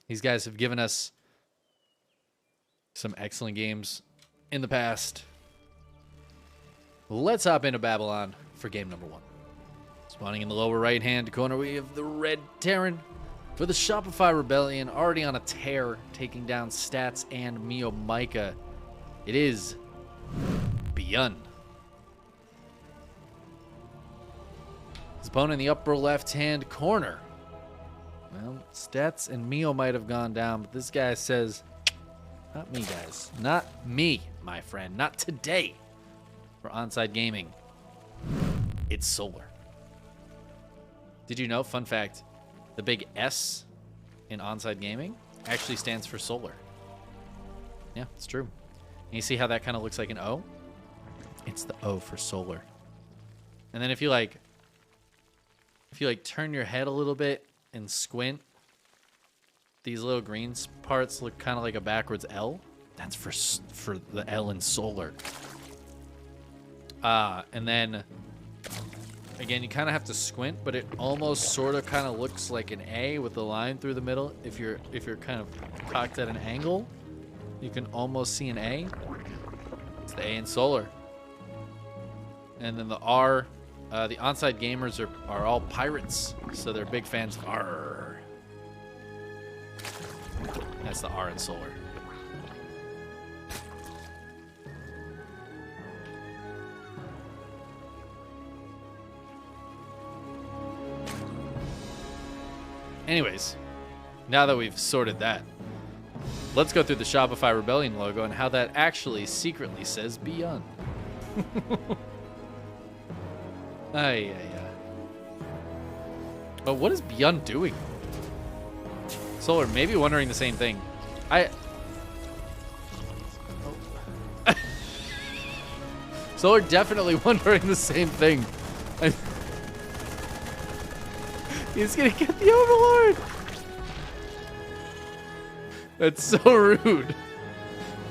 These guys have given us some excellent games in the past. Let's hop into Babylon for game number 1. Spawning in the lower right-hand corner, we have the Red Terran for the Shopify Rebellion, already on a tear, taking down Stats and Mio Micah. It is ByuN. His opponent in the upper left-hand corner. Well, Stats and Mio might have gone down, but this guy says, not me, guys. Not me, my friend. Not today. For Onside Gaming, it's Solar. Did you know, fun fact, the big S in Onside Gaming actually stands for Solar. Yeah, it's true. And you see how that kind of looks like an O? It's the O for Solar. And then if you turn your head a little bit and squint, these little green parts look kind of like a backwards L. That's for the L in Solar. And then again, you kind of have to squint, but it almost sort of kind of looks like an A with the line through the middle. If you're kind of cocked at an angle, you can almost see an A. It's the A in Solar. And then the R, the Onside gamers are all pirates, so they're big fans of R. That's the R in Solar. Anyways, now that we've sorted that, let's go through the Shopify Rebellion logo and how that actually secretly says ByuN. Ay. But what is ByuN doing? Solar, maybe wondering the same thing. Solar definitely wondering the same thing. He's gonna get the Overlord! That's so rude.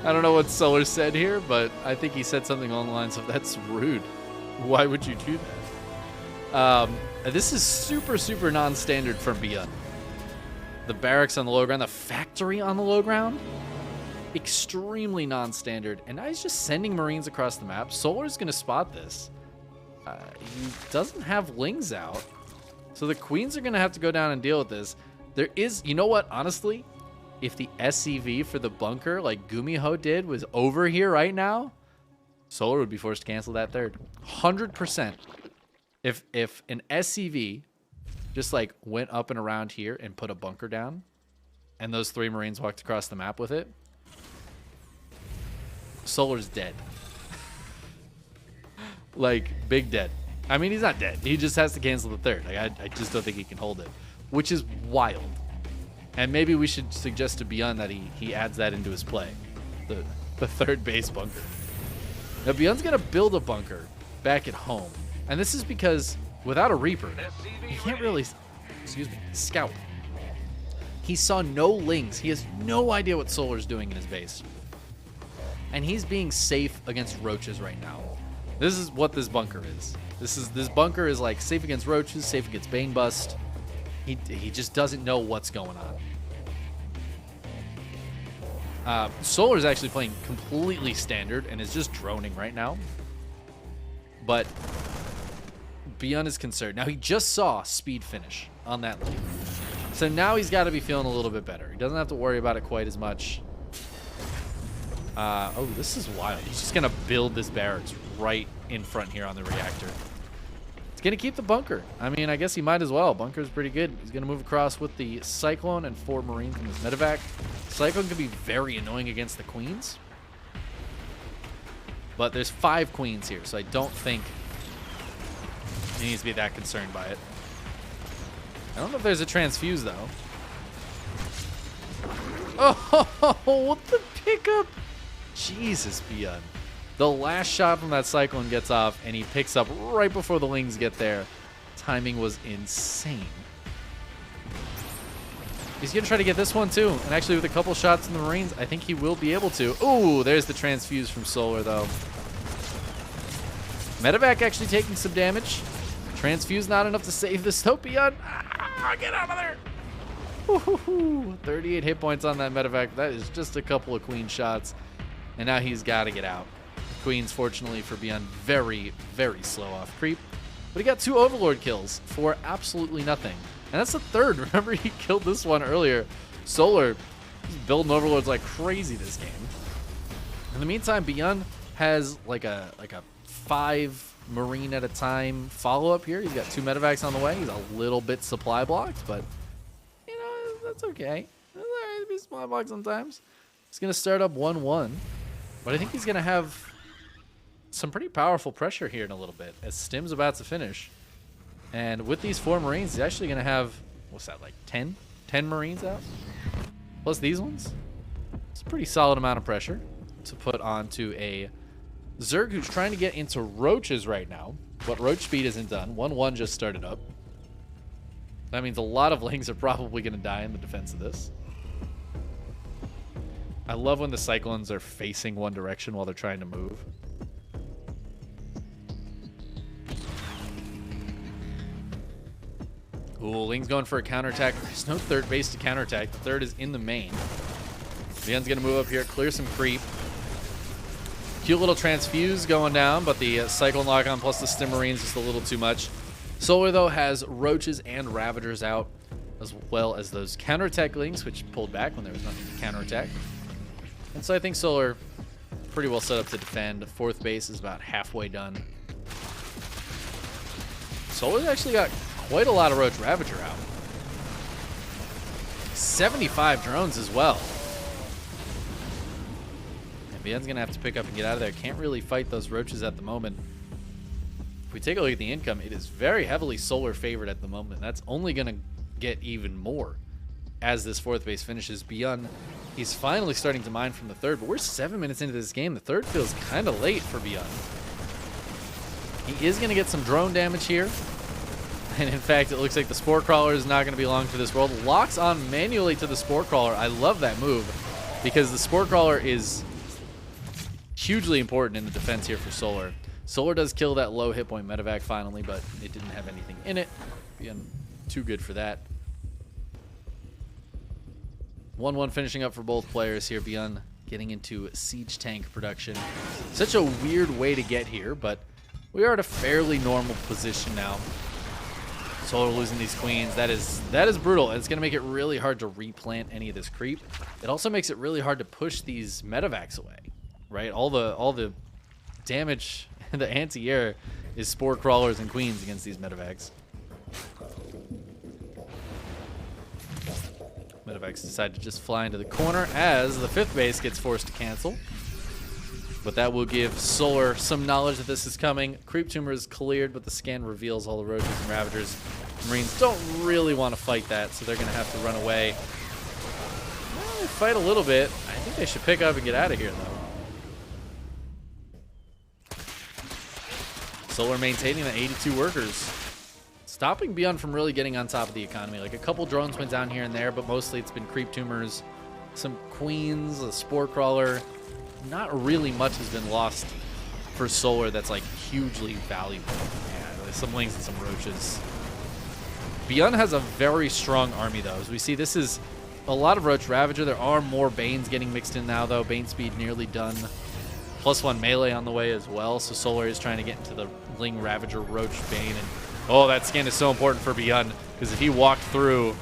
I don't know what Solar said here, but I think he said something along the lines of, that's rude. Why would you do that? This is super non-standard from ByuN. The barracks on the low ground, the factory on the low ground, extremely non-standard. And now he's just sending Marines across the map. Solar's gonna spot this. He doesn't have Lings out. So the Queens are going to have to go down and deal with this. There is, you know what, honestly, if the SCV for the bunker, like Gumiho did, was over here right now, Solar would be forced to cancel that third. 100%. If an SCV just like went up and around here and put a bunker down, and those 3 Marines walked across the map with it, Solar's dead. Like, big dead. I mean, he's not dead. He just has to cancel the third. Like, I just don't think he can hold it, which is wild. And maybe we should suggest to ByuN that he adds that into his play, the third base bunker. Now, ByuN's going to build a bunker back at home. And this is because without a Reaper, he can't really, scout. He saw no Lings. He has no idea what Solar's doing in his base. And he's being safe against roaches right now. This is what this bunker is. This bunker is like safe against roaches, safe against Bane Bust. He just doesn't know what's going on. Solar's actually playing completely standard and is just droning right now. But ByuN is concerned. Now he just saw speed finish on that lane. So now he's got to be feeling a little bit better. He doesn't have to worry about it quite as much. Oh, this is wild. He's just going to build this barracks right in front here on the reactor. It's going to keep the bunker. I mean, I guess he might as well. Bunker's pretty good. He's going to move across with the Cyclone and 4 Marines in his medevac. Cyclone can be very annoying against the Queens. But there's 5 Queens here, so I don't think he needs to be that concerned by it. I don't know if there's a transfuse, though. Oh, what the pickup! Jesus, ByuN. The last shot from that Cyclone gets off, and he picks up right before the Lings get there. Timing was insane. He's going to try to get this one, too. And actually, with a couple shots in the Marines, I think he will be able to. Ooh, there's the transfuse from Solar, though. Medevac actually taking some damage. Transfuse not enough to save this, though. ByuN. Get out of there. Woo-hoo-hoo. 38 hit points on that medevac. That is just a couple of queen shots. And now he's got to get out. Queens, fortunately for ByuN, very, very slow off creep. But he got 2 Overlord kills for absolutely nothing. And that's the third. Remember, he killed this one earlier. Solar is building Overlords like crazy this game. In the meantime, ByuN has like a 5 Marine at a time follow-up here. He's got 2 medevacs on the way. He's a little bit supply blocked, but, you know, that's okay. It's all right to be supply blocked sometimes. He's going to start up 1-1, but I think he's going to have some pretty powerful pressure here in a little bit as Stim's about to finish. And with these 4 Marines, he's actually going to have, what's that, like 10 Marines out? Plus these ones? It's a pretty solid amount of pressure to put onto a Zerg who's trying to get into Roaches right now, but Roach speed isn't done. 1-1 just started up. That means a lot of Lings are probably going to die in the defense of this. I love when the Cyclones are facing one direction while they're trying to move. Ooh, Ling's going for a counterattack. There's no third base to counterattack. The third is in the main. ByuN's going to move up here, clear some creep. Cute little transfuse going down, but the Cyclone lock-on plus the Stim Marines just a little too much. Solar, though, has Roaches and Ravagers out, as well as those counterattack Lings, which pulled back when there was nothing to counterattack. And so I think Solar pretty well set up to defend. 4th base is about halfway done. Solar's actually got quite a lot of Roach Ravager out. 75 drones as well. And ByuN's going to have to pick up and get out of there. Can't really fight those Roaches at the moment. If we take a look at the income, it is very heavily Solar favored at the moment. That's only going to get even more as this 4th base finishes. ByuN, he's finally starting to mine from the 3rd, but we're 7 minutes into this game. The 3rd feels kind of late for ByuN. He is going to get some drone damage here. And in fact, it looks like the Spore Crawler is not going to be long for this world. Locks on manually to the Spore Crawler. I love that move because the Spore Crawler is hugely important in the defense here for Solar. Solar does kill that low hit point medevac finally, but it didn't have anything in it. ByuN too good for that. 1-1 finishing up for both players here. ByuN getting into siege tank production. Such a weird way to get here, but we are at a fairly normal position now. Solar losing these queens. That is brutal. It's going to make it really hard to replant any of this creep. It also makes it really hard to push these medevacs away, right? All the damage, the anti-air is Spore Crawlers and queens against these medevacs. Medevacs decide to just fly into the corner as the 5th base gets forced to cancel. But that will give Solar some knowledge that this is coming. Creep Tumor is cleared, but the scan reveals all the Roaches and Ravagers. Marines don't really want to fight that, so they're going to have to run away. Well, they fight a little bit. I think they should pick up and get out of here, though. Solar maintaining the 82 workers. Stopping ByuN from really getting on top of the economy. Like, a couple drones went down here and there, but mostly it's been Creep Tumors, some Queens, a Spore Crawler. Not really much has been lost for Solar that's like hugely valuable. Yeah, there's some Lings and some Roaches. ByuN has a very strong army though. As we see, this is a lot of Roach Ravager. There are more Banes getting mixed in now though. Bane speed nearly done. +1 melee on the way as well. So Solar is trying to get into the Ling Ravager Roach Bane. And oh, that scan is so important for ByuN because if he walked through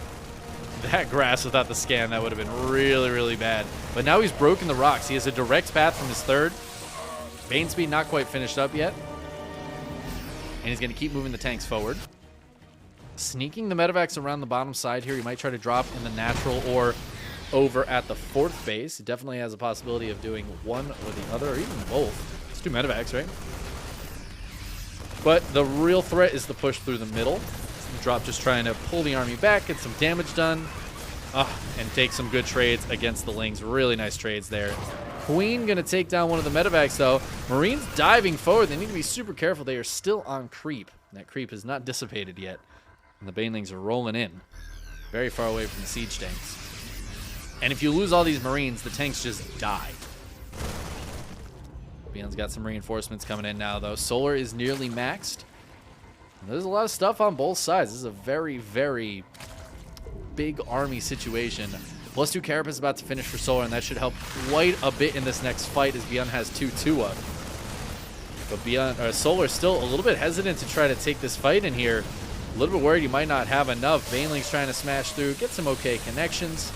that grass without the scan, that would have been really, really bad. But now he's broken the rocks. He has a direct path from his 3rd. Bane speed not quite finished up yet. And he's going to keep moving the tanks forward. Sneaking the medevacs around the bottom side here. He might try to drop in the natural or over at the 4th base. He definitely has a possibility of doing one or the other, or even both. It's 2 medevacs, right? But the real threat is the push through the middle. Drop just trying to pull the army back, get some damage done, and take some good trades against the Lings. Really nice trades there. Queen going to take down one of the medevacs, though. Marines diving forward. They need to be super careful. They are still on creep. That creep has not dissipated yet. And the Banelings are rolling in. Very far away from the siege tanks. And if you lose all these Marines, the tanks just die. ByuN's got some reinforcements coming in now, though. Solar is nearly maxed. There's a lot of stuff on both sides. This is a very, very big army situation. +2 Carapace about to finish for Solar, and that should help quite a bit in this next fight as ByuN has 2 Tua. But Solar still a little bit hesitant to try to take this fight in here. A little bit worried he might not have enough. Baneling's trying to smash through, get some okay connections.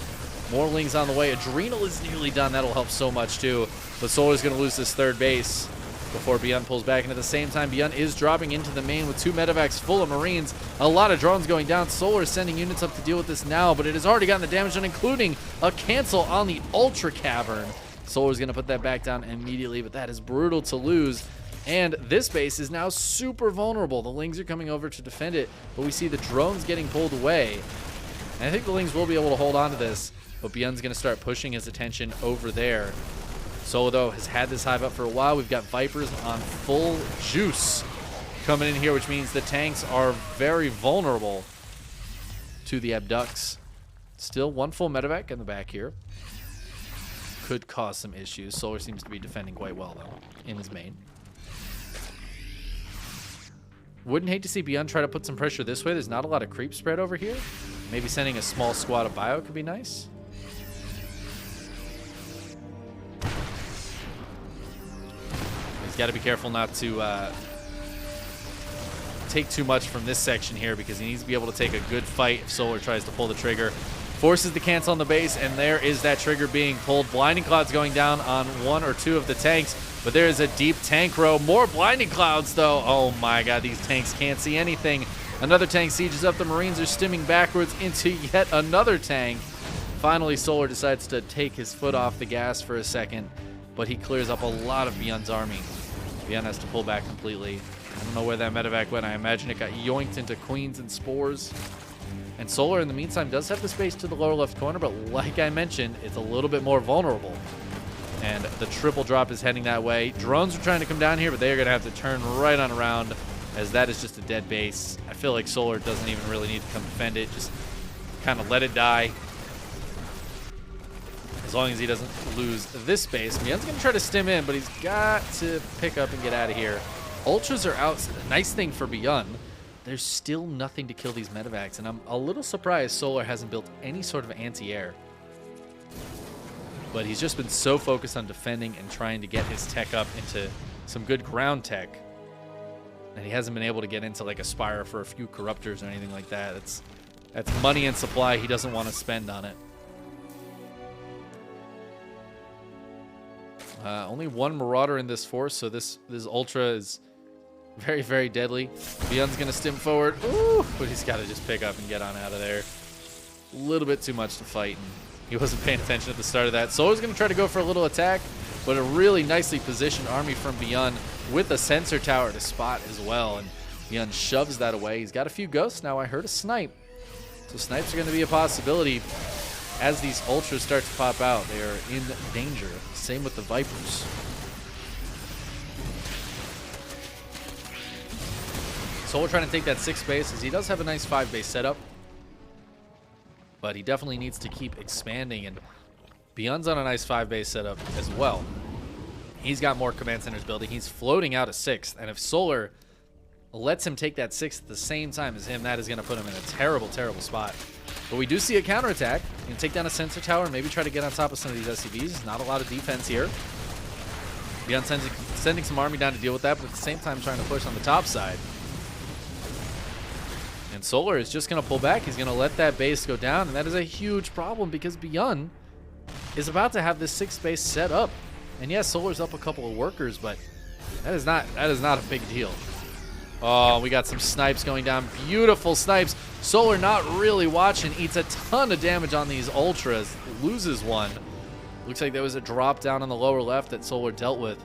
More Lings on the way. Adrenal is nearly done. That'll help so much too. But Solar's going to lose this third base before ByuN pulls back. And at the same time, ByuN is dropping into the main with 2 medevacs full of Marines. A lot of drones going down. Solar is sending units up to deal with this now, but it has already gotten the damage done, including a cancel on the Ultra Cavern. Solar's going to put that back down immediately, but that is brutal to lose. And this base is now super vulnerable. The Lings are coming over to defend it, but we see the drones getting pulled away. And I think the Lings will be able to hold on to this, but ByuN's going to start pushing his attention over there. Solo, though, has had this hive up for a while. We've got Vipers on full juice coming in here, which means the tanks are very vulnerable to the abducts. Still 1 full medevac in the back here. Could cause some issues. Solar seems to be defending quite well, though, in his main. Wouldn't hate to see ByuN try to put some pressure this way. There's not a lot of creep spread over here. Maybe sending a small squad of Bio could be nice. He's got to be careful not to take too much from this section here, because he needs to be able to take a good fight if Solar tries to pull the trigger. Forces the cancel on the base, and there is that trigger being pulled. Blinding Clouds going down on 1 or 2 of the tanks, but there is a deep tank row. More Blinding Clouds, though. Oh my god, these tanks can't see anything. Another tank sieges up. The Marines are stimming backwards into yet another tank. Finally, Solar decides to take his foot off the gas for a second, but he clears up a lot of ByuN's army. ByuN has to pull back completely. I don't know where that medevac went. I imagine it got yoinked into Queens and Spores. And Solar, in the meantime, does have the space to the lower left corner, but like I mentioned, it's a little bit more vulnerable. And the triple drop is heading that way. Drones are trying to come down here, but they are going to have to turn right on around, as that is just a dead base. I feel like Solar doesn't even really need to come defend it. Just kind of let it die. As long as he doesn't lose this base. ByuN's going to try to stim in, but he's got to pick up and get out of here. Ultras are out. Nice thing for ByuN. There's still nothing to kill these medevacs, and I'm a little surprised Solar hasn't built any sort of anti-air. But he's just been so focused on defending and trying to get his tech up into some good ground tech. And he hasn't been able to get into like a Spire for a few Corruptors or anything like that. That's money and supply he doesn't want to spend on it. Only 1 Marauder in this force, so this Ultra is very, very deadly. ByuN's going to stim forward. Ooh, but he's got to just pick up and get on out of there. A little bit too much to fight, and he wasn't paying attention at the start of that. Solar's going to try to go for a little attack, but a really nicely positioned army from ByuN with a sensor tower to spot as well, and ByuN shoves that away. He's got a few ghosts now. I heard a snipe. So snipes are going to be a possibility as these Ultras start to pop out. They are in danger. Same with the Vipers. Solar trying to take that 6th base, as he does have a nice 5 base setup. But he definitely needs to keep expanding, and ByuN's on a nice 5 base setup as well. He's got more command centers building. He's floating out a 6th, and if Solar lets him take that 6th at the same time as him, that is going to put him in a terrible, terrible spot. But we do see a counterattack. He can take down a sensor tower and maybe try to get on top of some of these SCVs. Not a lot of defense here. ByuN sending some army down to deal with that, but at the same time trying to push on the top side. And Solar is just going to pull back. He's going to let that base go down, and that is a huge problem because ByuN is about to have this 6th base set up. And yes, Solar's up a couple of workers, but that is not a big deal. Oh, we got some snipes going down. Beautiful snipes. Solar not really watching. Eats a ton of damage on these Ultras. Loses 1. Looks like there was a drop down on the lower left that Solar dealt with.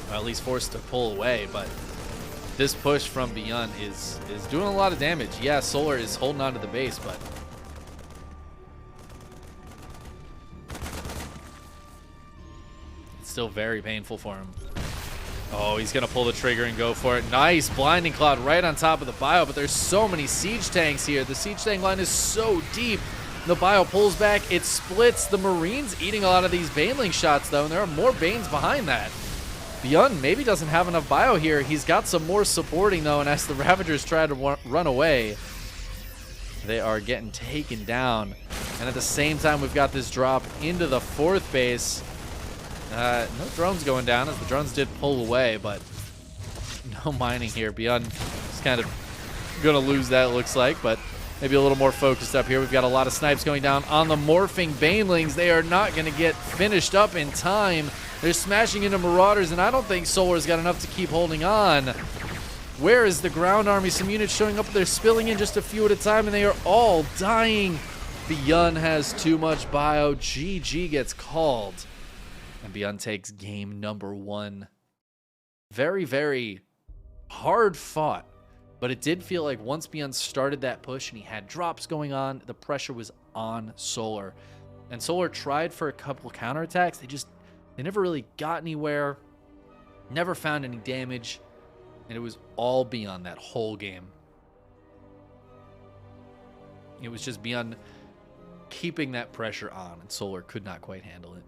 Or at least forced to pull away, but this push from ByuN is doing a lot of damage. Yeah, Solar is holding on to the base, but it's still very painful for him. Oh, he's going to pull the trigger and go for it. Nice Blinding Cloud right on top of the Bio, but there's so many siege tanks here. The siege tank line is so deep. The Bio pulls back. It splits. The Marines eating a lot of these Baneling shots, though, and there are more Banes behind that. ByuN maybe doesn't have enough Bio here. He's got some more supporting, though, and as the Ravagers try to run away, They are getting taken down. And at the same time, we've got this drop into the 4th base. No drones going down, as the drones did pull away, but no mining here. ByuN is kind of going to lose that, it looks like, but maybe a little more focused up here. We've got a lot of snipes going down on the morphing banelings. They are not going to get finished up in time. They're smashing into Marauders, and I don't think Solar's got enough to keep holding on. Where is the ground army? Some units showing up. They're spilling in just a few at a time, and they are all dying. ByuN has too much bio. GG gets called. And ByuN takes game number 1. Very, very hard fought. But it did feel like once ByuN started that push and he had drops going on, the pressure was on Solar. And Solar tried for a couple counterattacks. They never really got anywhere. Never found any damage. And it was all ByuN that whole game. It was just ByuN keeping that pressure on, and Solar could not quite handle it.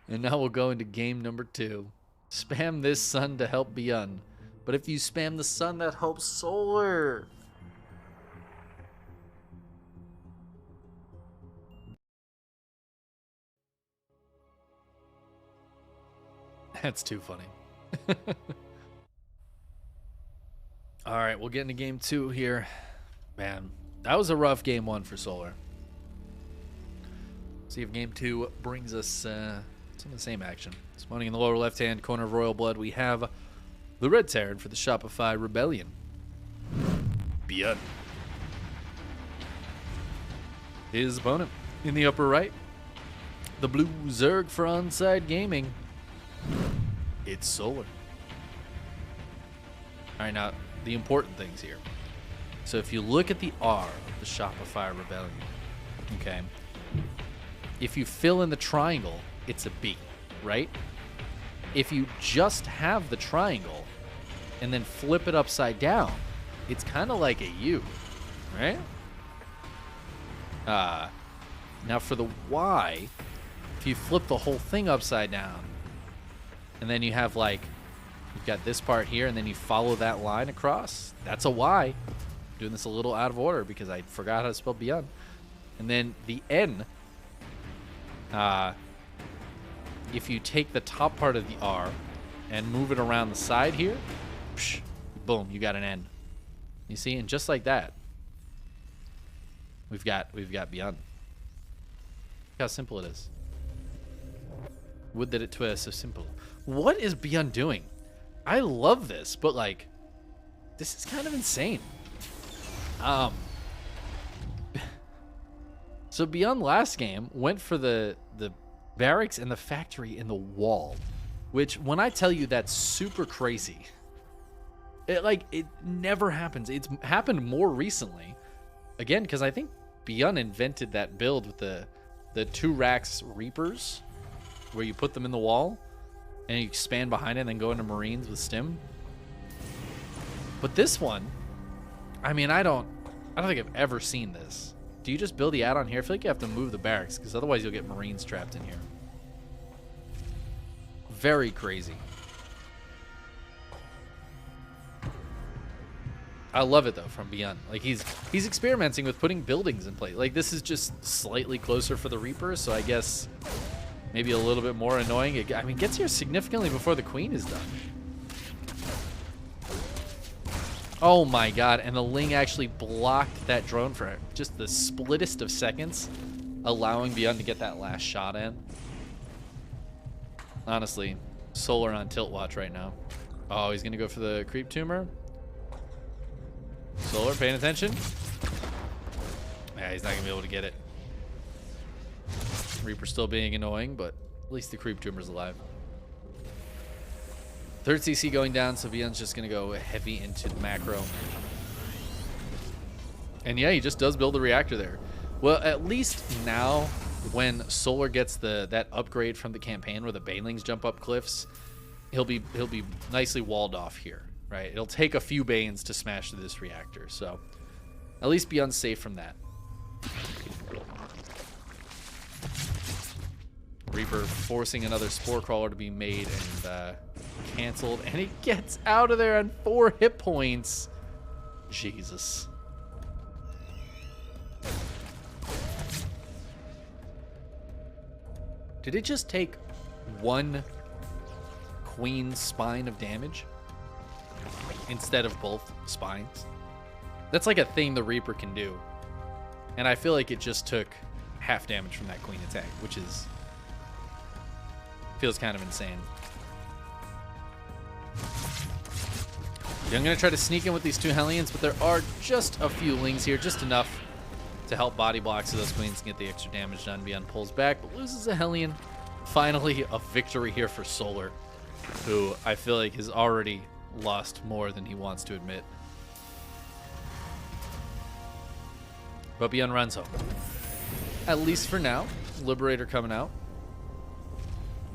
And now we'll go into game number 2. Spam this sun to help ByuN. But if you spam the sun, that helps Solar. That's too funny. All right, we'll get into game 2 here. Man, that was a rough game 1 for Solar. See if game 2 brings us some of the same action. Spawning in the lower left-hand corner of Royal Blood, we have the Red Terran for the Shopify Rebellion. ByuN. His opponent in the upper right, the blue Zerg for Onside Gaming. It's Solar. All right, now the important things here. So if you look at the R of the Shopify Rebellion, okay, if you fill in the triangle, it's a B, right? If you just have the triangle and then flip it upside down, it's kind of like a U, right? Now for the Y, if you flip the whole thing upside down, and then you have like, you've got this part here, and then you follow that line across, that's a Y. I'm doing this a little out of order because I forgot how to spell ByuN. And then the N, if you take the top part of the R and move it around the side here, psh, boom, you got an N. You see, and just like that, we've got ByuN. Look how simple it is. Would that it were so simple. What is ByuN doing? I love this, but like, this is kind of insane. So ByuN last game went for the barracks and the factory in the wall, which when I tell you that's super crazy, it never happens. It's happened more recently, again, because I think ByuN invented that build with the 2 racks Reapers, where you put them in the wall and you expand behind it and then go into Marines with stim. But this one, I mean, I don't think I've ever seen this. Do you just build the add-on here? I feel like you have to move the barracks, because otherwise you'll get Marines trapped in here. Very crazy. I love it though from ByuN. Like he's experimenting with putting buildings in place. Like this is just slightly closer for the Reaper, so I guess maybe a little bit more annoying. I mean, gets here significantly before the Queen is done. Oh my god, and the Ling actually blocked that drone for just the splittest of seconds, allowing ByuN to get that last shot in. Honestly, Solar on tilt watch right now. Oh, he's gonna go for the creep tumor. Solar, paying attention. Yeah, he's not gonna be able to get it. Reaper still being annoying, but at least the creep tumor's alive. Third CC going down, so ByuN's just gonna go heavy into the macro. And yeah, he just does build a reactor there. Well, at least now, when Solar gets that upgrade from the campaign where the Banelings jump up cliffs, he'll be nicely walled off here, right? It'll take a few Banes to smash through this reactor, so at least ByuN's safe from that. Reaper forcing another Spore Crawler to be made and canceled, and he gets out of there on 4 hit points. Jesus. Did it just take 1 queen spine of damage instead of both spines? That's like a thing the Reaper can do. And I feel like it just took half damage from that queen attack, which is... feels kind of insane. I'm going to try to sneak in with these 2 Hellions, but there are just a few Lings here, just enough to help body block so those queens can get the extra damage done. ByuN pulls back, but loses a Hellion. Finally, a victory here for Solar, who I feel like has already lost more than he wants to admit. But ByuN runs home. At least for now. Liberator coming out.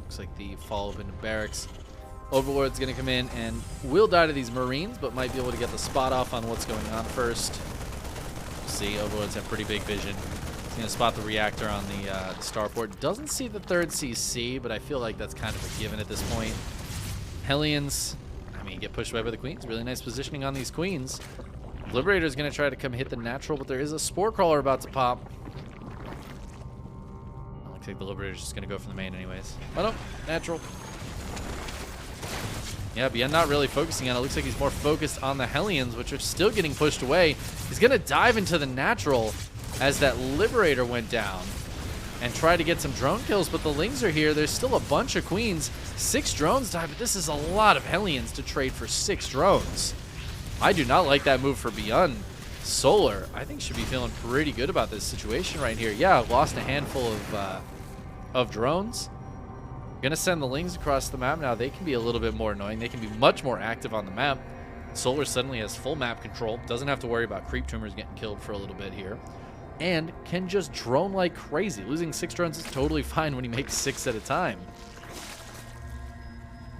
Looks like the follow-up into barracks. Overlord's going to come in and will die to these Marines, but might be able to get the spot off on what's going on first. See, Overlords have pretty big vision. He's going to spot the reactor on the starport. Doesn't see the 3rd CC, but I feel like that's kind of a given at this point. Hellions, I mean, get pushed away by the Queens. Really nice positioning on these Queens. Liberator's going to try to come hit the natural, but there is a Spore Crawler about to pop. Looks like the Liberator's just going to go for the main anyways. Oh no, natural. Yeah, ByuN not really focusing on it. Looks like he's more focused on the Hellions, which are still getting pushed away. He's going to dive into the natural as that Liberator went down and try to get some drone kills, but the Lings are here. There's still a bunch of Queens. 6 drones die, but this is a lot of Hellions to trade for 6 drones. I do not like that move for ByuN. Solar, I think, should be feeling pretty good about this situation right here. Yeah, lost a handful of drones. Gonna send the Lings across the map now. They can be a little bit more annoying. They can be much more active on the map. Solar suddenly has full map control. Doesn't have to worry about creep tumors getting killed for a little bit here. And can just drone like crazy. Losing 6 drones is totally fine when he makes 6 at a time.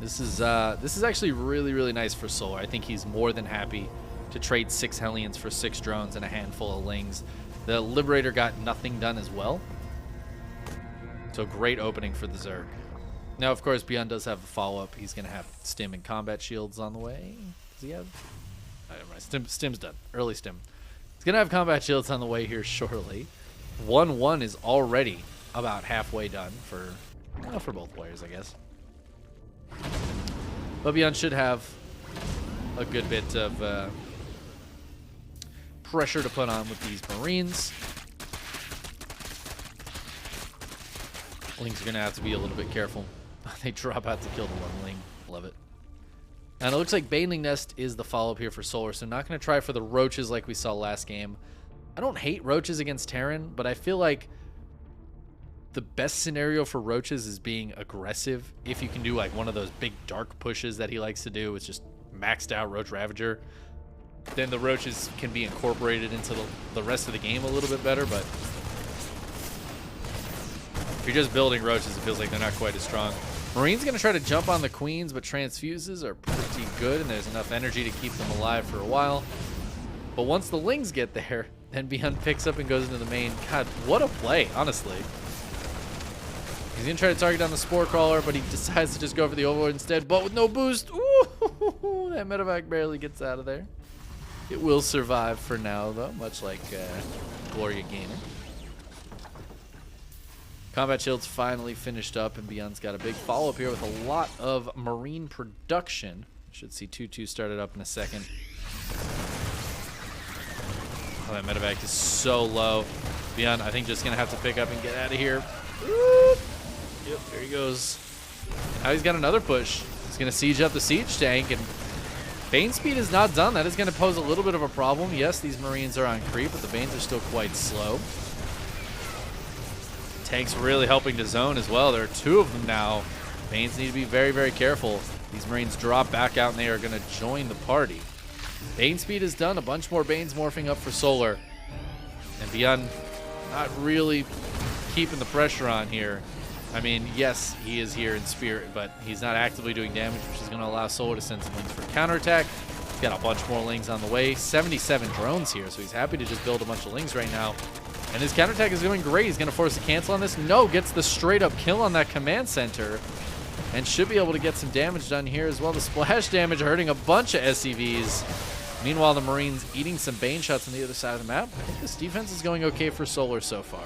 This is actually really, really nice for Solar. I think he's more than happy to trade 6 Hellions for 6 drones and a handful of Lings. The Liberator got nothing done as well. So great opening for the Zerg. Now, of course, ByuN does have a follow-up. He's going to have Stim and combat shields on the way. Does he have? I don't know. Stim's done. Early Stim. He's going to have combat shields on the way here shortly. 1-1 is already about halfway done for both players, I guess. But ByuN should have a good bit of pressure to put on with these Marines. Lings are going to have to be a little bit careful. They drop out to kill the 1 Ling. Love it. And it looks like Baneling Nest is the follow-up here for Solar, so not going to try for the Roaches like we saw last game. I don't hate Roaches against Terran, but I feel like the best scenario for Roaches is being aggressive. If you can do like one of those big dark pushes that he likes to do, it's just maxed out Roach Ravager, then the Roaches can be incorporated into the rest of the game a little bit better, but if you're just building Roaches, it feels like they're not quite as strong. Marine's going to try to jump on the Queens, but transfuses are pretty good, and there's enough energy to keep them alive for a while. But once the Lings get there, then ByuN picks up and goes into the main. God, what a play, honestly. He's going to try to target down the Spore Crawler, but he decides to just go for the Overlord instead, but with no boost. Ooh, that medevac barely gets out of there. It will survive for now, though, much like Gloria Gamer. Combat Shield's finally finished up, and ByuN's got a big follow-up here with a lot of Marine production. Should see 2-2 started up in a second. Oh, that medevac is so low. ByuN, I think, just going to have to pick up and get out of here. Whoop. Yep, there he goes. Now he's got another push. He's going to siege up the siege tank, and Bane speed is not done. That is going to pose a little bit of a problem. Yes, these Marines are on creep, but the Banes are still quite slow. Tank's really helping to zone as well. There are 2 of them now. Banes need to be very, very careful. These Marines drop back out, and they are going to join the party. Bane speed is done. A bunch more Banes morphing up for Solar. And ByuN not really keeping the pressure on here. I mean, yes, he is here in spirit, but he's not actively doing damage, which is going to allow Solar to send some Lings for counterattack. He's got a bunch more Lings on the way. 77 drones here, so he's happy to just build a bunch of Lings right now. And his counterattack is going great. He's going to force a cancel on this. No, gets the straight up kill on that command center. and should be able to get some damage done here as well. The splash damage hurting a bunch of SCVs. Meanwhile, the Marines eating some Bane shots on the other side of the map. I think this defense is going okay for Solar so far.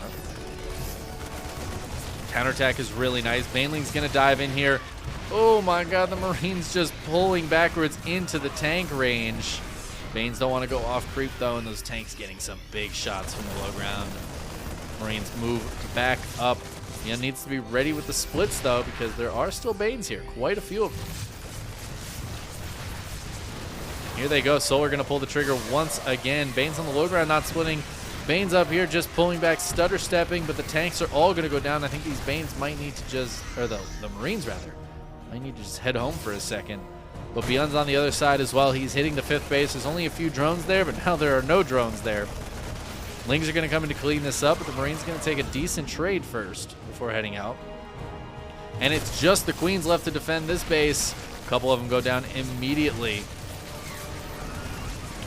Counterattack is really nice. Baneling's going to dive in here. Oh my god, the Marines just pulling backwards into the tank range. Banes don't want to go off creep though, and those tanks getting some big shots from the low ground. Marines move back up. ByuN needs to be ready with the splits though, because there are still Banes here. Quite a few of them. Here they go. Solar going to pull the trigger once again. Banes on the low ground not splitting. Banes up here just pulling back, stutter stepping, but the tanks are all going to go down. I think these Banes might need to just, or the Marines rather, might need to just head home for a second. But ByuN's on the other side as well. He's hitting the 5th base. There's only a few drones there, but now there are no drones there. Lings are going to come in to clean this up, but the Marines going to take a decent trade first before heading out. And it's just the Queens left to defend this base. A couple of them go down immediately.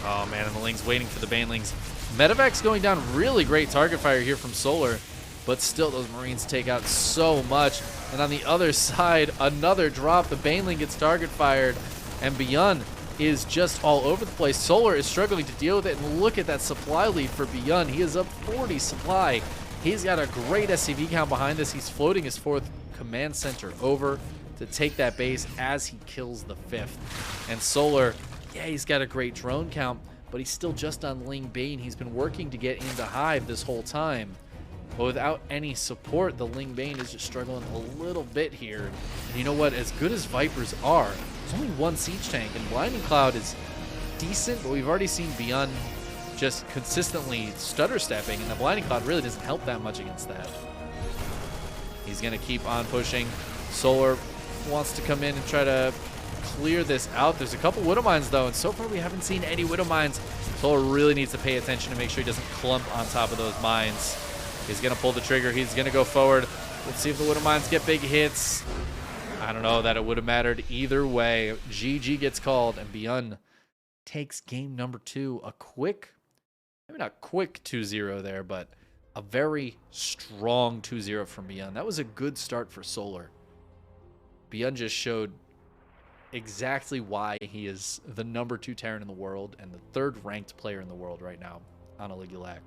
Oh man, and the Lings waiting for the Banelings. Medevac's going down. Really great target fire here from Solar, but still those Marines take out so much. And on the other side, another drop. The Baneling gets target fired, and ByuN is just all over the place. Solar is struggling to deal with it, and look at that supply lead for ByuN. He is up 40 supply. He's got a great SCV count behind this. He's floating his 4th command center over to take that base as he kills the 5th. And Solar, yeah, he's got a great drone count, but he's still just on Ling Bane. He's been working to get into Hive this whole time. But without any support, the Ling Bane is just struggling a little bit here. And you know what? As good as Vipers are, there's only one siege tank, and Blinding Cloud is decent, but we've already seen ByuN just consistently stutter stepping, and the Blinding Cloud really doesn't help that much against that. He's going to keep on pushing. Solar wants to come in and try to clear this out. There's a couple Widow Mines though, and so far we haven't seen any Widow Mines. Solar really needs to pay attention to make sure he doesn't clump on top of those mines. He's going to pull the trigger. He's going to go forward. Let's see if the Widow Mines get big hits. I don't know that it would have mattered either way. GG gets called, and ByuN takes game number 2. A quick, maybe not quick 2-0 there, but a very strong 2-0 from ByuN. That was a good start for Solar. ByuN just showed exactly why he is the number 2 Terran in the world and the 3rd ranked player in the world right now on Aligulac.